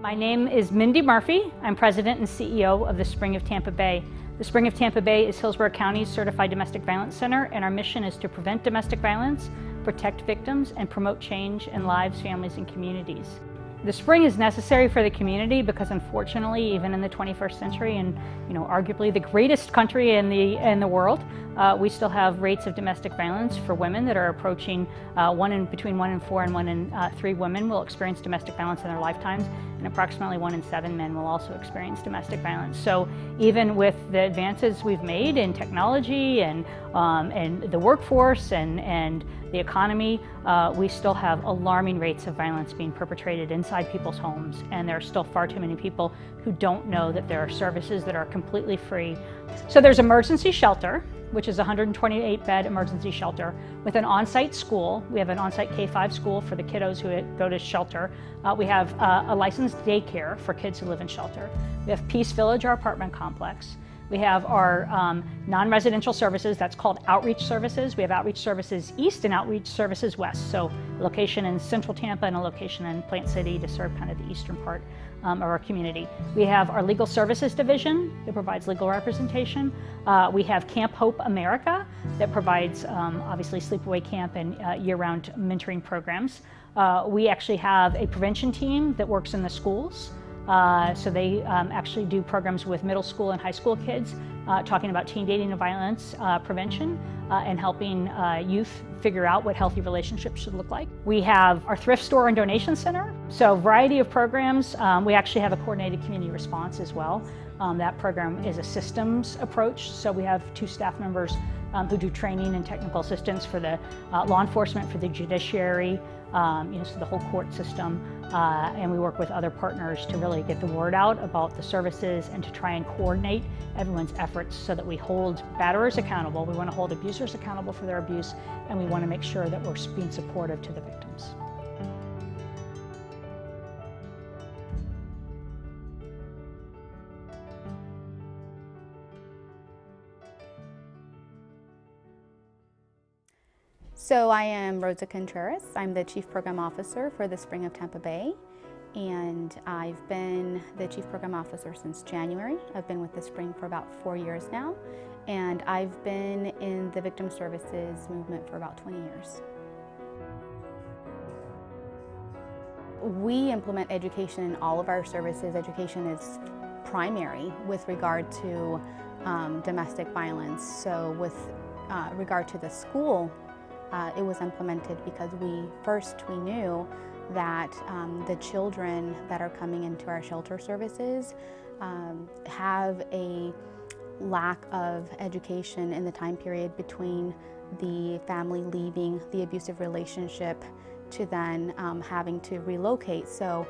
My name is Mindy Murphy. I'm President and CEO of the Spring of Tampa Bay. The Spring of Tampa Bay is Hillsborough County's Certified Domestic Violence Center, and our mission is to prevent domestic violence, protect victims, and promote change in lives, families, and communities. The Spring is necessary for the community because, unfortunately, even in the 21st century, and arguably the greatest country in the world, we still have rates of domestic violence for women that are approaching between 1 in 4 and 1 in 3 women will experience domestic violence in their lifetimes, and approximately 1 in 7 men will also experience domestic violence. So even with the advances we've made in technology and the workforce and the economy, we still have alarming rates of violence being perpetrated inside people's homes, and there are still far too many people who don't know that there are services that are completely free. So there's emergency shelter, which is a 128-bed emergency shelter with an on-site school. We have an on-site K-5 school for the kiddos who go to shelter. We have a licensed daycare for kids who live in shelter. We have Peace Village, our apartment complex. We have our non-residential services, that's called outreach services. We have outreach services east and outreach services west. So a location in central Tampa and a location in Plant City to serve kind of the eastern part of our community. We have our legal services division that provides legal representation. We have Camp Hope America that provides obviously sleepaway camp and year-round mentoring programs. We actually have a prevention team that works in the schools. So they actually do programs with middle school and high school kids talking about teen dating and violence prevention and helping youth figure out what healthy relationships should look like. We have our thrift store and donation center. So a variety of programs. We actually have a coordinated community response as well. That program is a systems approach. So we have 2 staff members who do training and technical assistance for the law enforcement, for the judiciary, so the whole court system, and we work with other partners to really get the word out about the services and to try and coordinate everyone's efforts so that we hold batterers accountable. We want to hold abusers accountable for their abuse, and we want to make sure that we're being supportive to the victims. So I am Rosa Contreras. I'm the Chief Program Officer for the Spring of Tampa Bay, and I've been the Chief Program Officer since January. I've been with the Spring for about 4 years now, and I've been in the victim services movement for about 20 years. We implement education in all of our services. Education is primary with regard to domestic violence. So with regard to the school, it was implemented because we knew that the children that are coming into our shelter services have a lack of education in the time period between the family leaving the abusive relationship to then having to relocate. So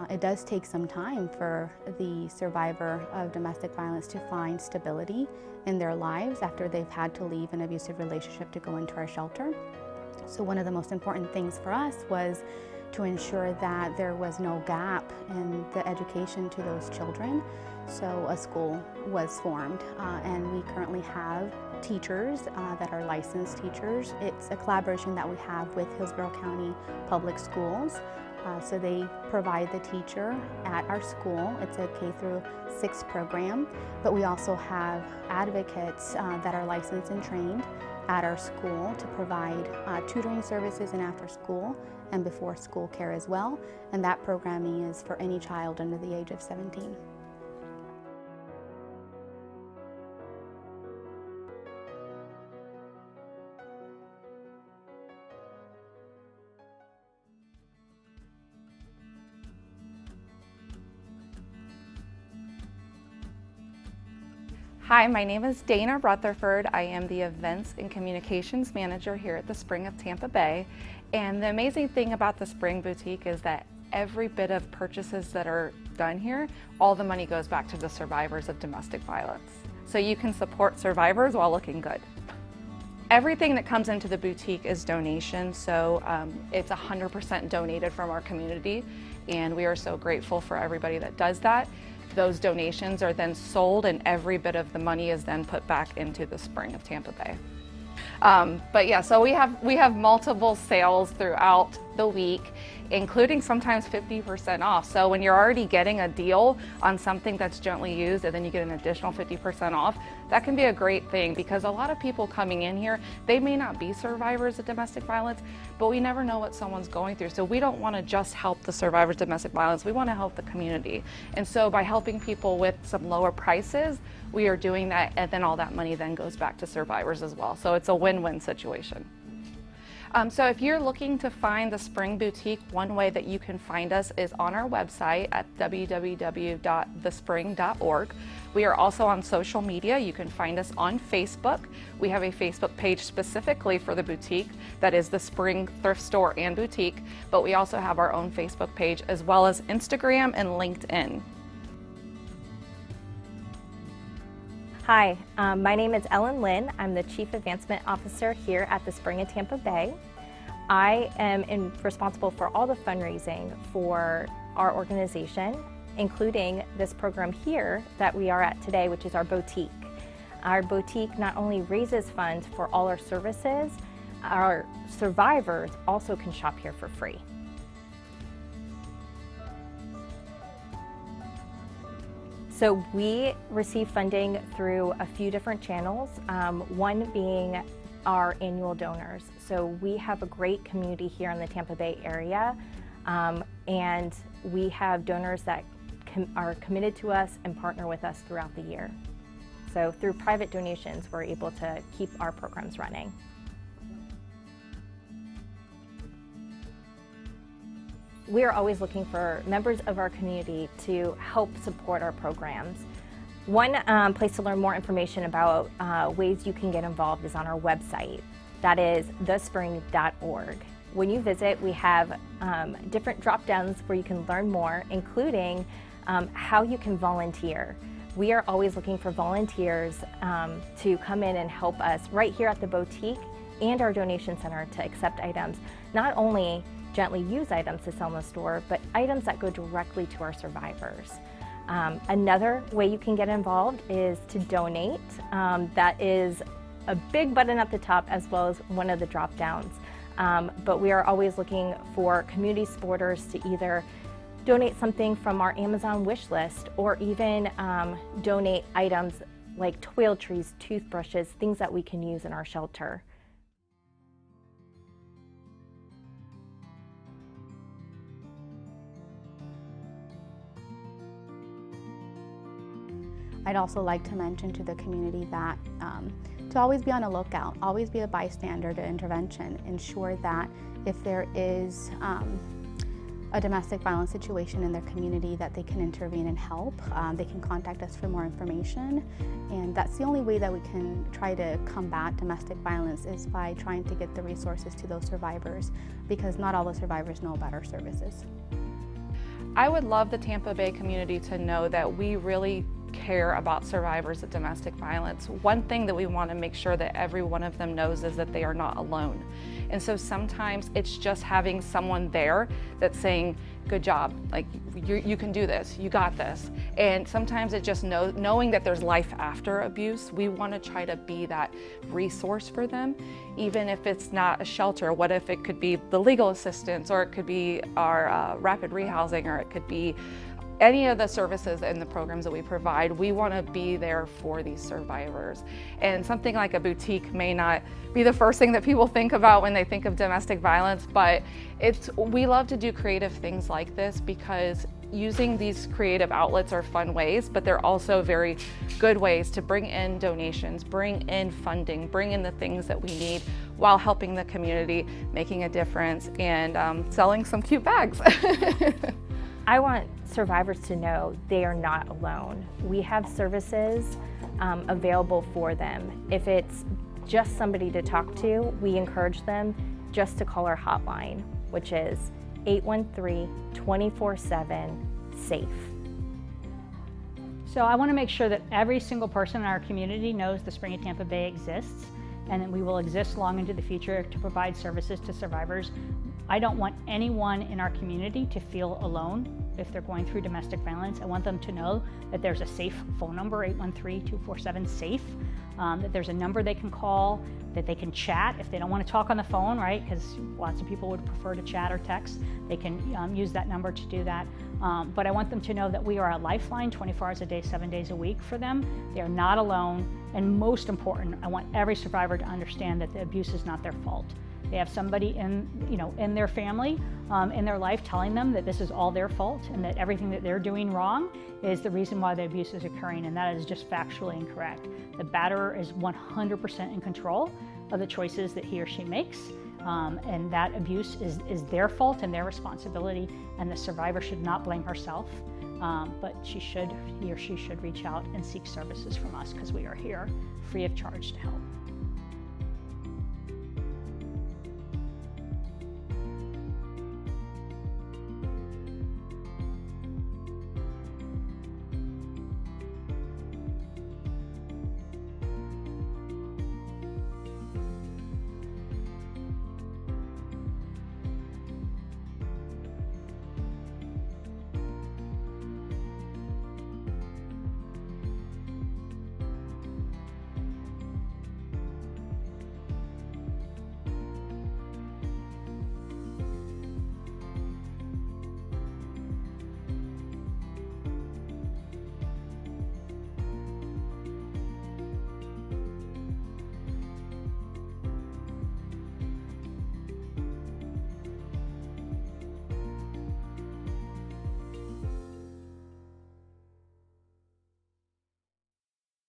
it does take some time for the survivor of domestic violence to find stability in their lives after they've had to leave an abusive relationship to go into our shelter. So one of the most important things for us was to ensure that there was no gap in the education to those children. So a school was formed, and we currently have teachers that are licensed teachers. It's a collaboration that we have with Hillsborough County Public Schools. So they provide the teacher at our school. It's a K-6 program, but we also have advocates that are licensed and trained at our school to provide tutoring services and after school and before school care as well. And that programming is for any child under the age of 17. Hi, my name is Dana Rutherford. I am the Events and Communications Manager here at the Spring of Tampa Bay. And the amazing thing about the Spring Boutique is that every bit of purchases that are done here, all the money goes back to the survivors of domestic violence. So you can support survivors while looking good. Everything that comes into the boutique is donation, so it's 100% donated from our community, and we are so grateful for everybody that does that. Those donations are then sold, and every bit of the money is then put back into the Spring of Tampa Bay. But yeah, so we have multiple sales throughout the week, including sometimes 50% off. So when you're already getting a deal on something that's gently used and then you get an additional 50% off, that can be a great thing, because a lot of people coming in here, they may not be survivors of domestic violence, but we never know what someone's going through. So we don't want to just help the survivors of domestic violence, we want to help the community. And so by helping people with some lower prices, we are doing that, and then all that money then goes back to survivors as well. So it's a win-win situation. So if you're looking to find the Spring Boutique, one way that you can find us is on our website at www.thespring.org. We are also on social media. You can find us on Facebook. We have a Facebook page specifically for the boutique that is the Spring Thrift Store and Boutique, but we also have our own Facebook page as well as Instagram and LinkedIn. Hi, my name is Ellen Lynn. I'm the Chief Advancement Officer here at the Spring of Tampa Bay. I am responsible for all the fundraising for our organization, including this program here that we are at today, which is our boutique. Our boutique not only raises funds for all our services, our survivors also can shop here for free. So we receive funding through a few different channels, one being our annual donors. So we have a great community here in the Tampa Bay area, and we have donors that are committed to us and partner with us throughout the year. So through private donations, we're able to keep our programs running. We are always looking for members of our community to help support our programs. One place to learn more information about ways you can get involved is on our website. That is thespring.org. When you visit, we have different drop-downs where you can learn more, including how you can volunteer. We are always looking for volunteers to come in and help us right here at the boutique and our donation center to accept items, not only gently used items to sell in the store, but items that go directly to our survivors. Another way you can get involved is to donate. That is a big button at the top as well as one of the drop downs. But we are always looking for community supporters to either donate something from our Amazon wish list or even donate items like toiletries, toothbrushes, things that we can use in our shelter. I'd also like to mention to the community that to always be on a lookout, always be a bystander to intervention. Ensure that if there is a domestic violence situation in their community, that they can intervene and help. They can contact us for more information. And that's the only way that we can try to combat domestic violence, is by trying to get the resources to those survivors, because not all the survivors know about our services. I would love the Tampa Bay community to know that we really care about survivors of domestic violence. One thing that we want to make sure that every one of them knows is that they are not alone. And so sometimes it's just having someone there that's saying, good job, like you can do this, you got this. And sometimes it's just knowing that there's life after abuse. We want to try to be that resource for them, even if it's not a shelter. What if it could be the legal assistance, or it could be our rapid rehousing, or it could be any of the services and the programs that we provide. We want to be there for these survivors. And something like a boutique may not be the first thing that people think about when they think of domestic violence, but we love to do creative things like this, because using these creative outlets are fun ways, but they're also very good ways to bring in donations, bring in funding, bring in the things that we need while helping the community, making a difference, and selling some cute bags. I want survivors to know they are not alone. We have services available for them. If it's just somebody to talk to, we encourage them just to call our hotline, which is 813-24/7-SAFE. So I want to make sure that every single person in our community knows the Spring of Tampa Bay exists, and that we will exist long into the future to provide services to survivors. I don't want anyone in our community to feel alone if they're going through domestic violence. I want them to know that there's a SAFE phone number, 813-247-SAFE. that there's a number they can call, that they can chat if they don't want to talk on the phone, right? Because lots of people would prefer to chat or text. They can use that number to do that. But I want them to know that we are a lifeline 24 hours a day, 7 days a week for them. They are not alone. And most important, I want every survivor to understand that the abuse is not their fault. They have somebody in their family, in their life, telling them that this is all their fault and that everything that they're doing wrong is the reason why the abuse is occurring, and that is just factually incorrect. The batterer is 100% in control of the choices that he or she makes, and that abuse is their fault and their responsibility, and the survivor should not blame herself, but he or she should reach out and seek services from us, because we are here free of charge to help.